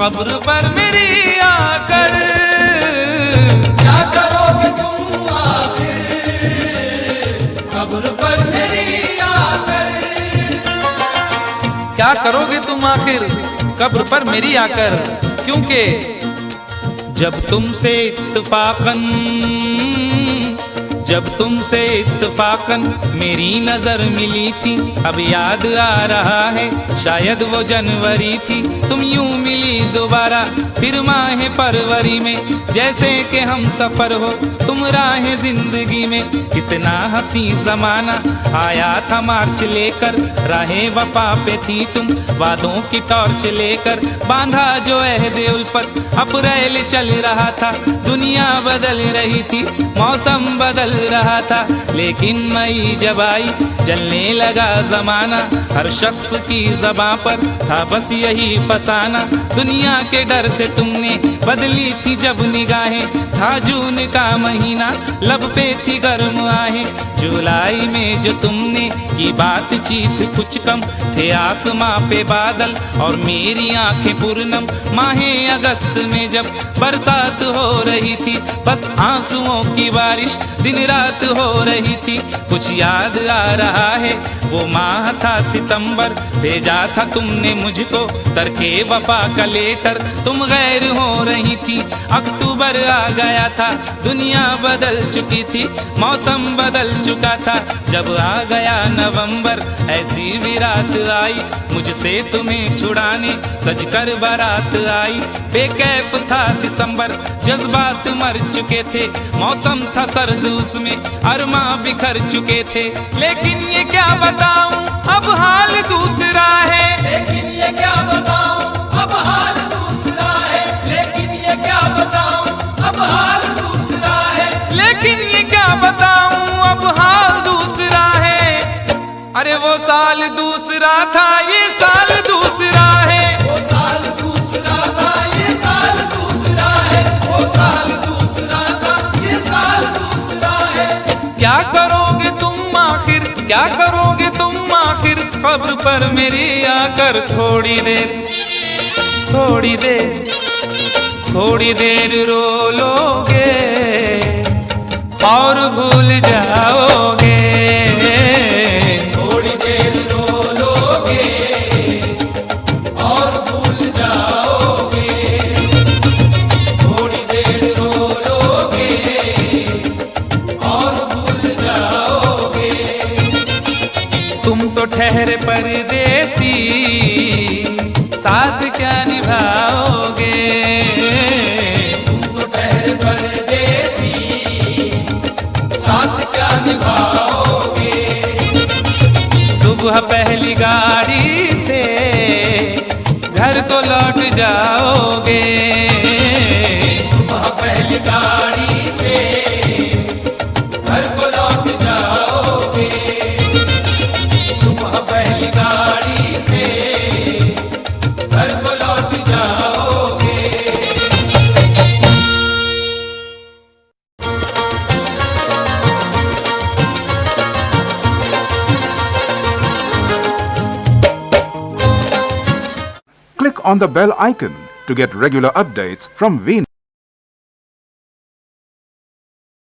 कब्र पर मेरी आकर। क्या करोगे तुम आखिर कब्र पर मेरी आकर। क्या करोगे तुम आखिर कब्र पर मेरी आकर, क्योंकि जब तुमसे इत्तफाकन मेरी नजर मिली थी, अब याद आ रहा है शायद वो जनवरी थी। तुम यूं मिली दोबारा फिर माह फरवरी में, जैसे कि हम सफर हो तुम राह जिंदगी में। कितना हंसी जमाना आया था मार्च लेकर, राहे वफा पे थी तुम वादों की टॉर्च लेकर। बांधा जो अहदे उल्फत अप्रैल चल रहा था, दुनिया बदल रही थी मौसम बदल रहा था। लेकिन मई जब आई जलने लगा जमाना, हर शख्स की ज़बां पर था बस यही फसाना। दुनिया के डर से तुमने बदली थी जब निगाहें, था जून का महीना लब पे थी गर्म आहें। जुलाई में जो तुमने की बातचीत कुछ कम थे आसमां पे बादल और मेरी आंखें पूर्णम। माहे अगस्त में जब बरसात हो रही थी, बस आंसुओं की बारिश दिन रात हो रही थी। कुछ याद आ रहा है वो माह था सितंबर, भेजा था तुमने मुझको तरके वफा का लेटर। तुम गैर हो रही थी, अक्टूबर आ गया था, दुनिया बदल चुकी थी मौसम बदल चुका था। जब आ गया नवंबर ऐसी भी रात आई, मुझसे तुम्हें छुड़ाने सजकर बारात आई। बेकैफ था दिसंबर, जज्बात मर चुके थे, मौसम था सर्द उसमें अरमा बिखर चुके थे। लेकिन ये क्या बताऊं अब हाल दूसरा है। लेकिन ये क्या बताऊं अब हाल दूसरा है। लेकिन ये क्या बताऊं अब हाल दूसरा है। लेकिन ये क्या बताऊं अब हाल दूसरा है। अरे वो साल दूसरा था ये साल दूसरा है। वो साल दूसरा था ये साल दूसरा है। वो साल दूसरा था ये साल दूसरा है। क्या करोगे तुम आखिर, क्या करोगे तुम आखिर कब्र पर मेरी आकर। थोड़ी देर थोड़ी देर थोड़ी देर रो लोगे और भूल जाओगे। थोड़ी देर रो लोगे और भूल जाओगे। थोड़ी देर रो लोगे और भूल जाओगे। तुम तो ठहरे परदेसी, साथ क्या निभाओगे। तुम तो ठहरे परदेसी, साथ क्या निभाओगे। सुबह पहली गाड़ी से घर को लौट जाओगे। सुबह पहली गाड़ी से घर को लौट जाओगे। सुबह पहली गाड़ी से घर को लौट जाओगे। Click on the bell icon to get regular updates from V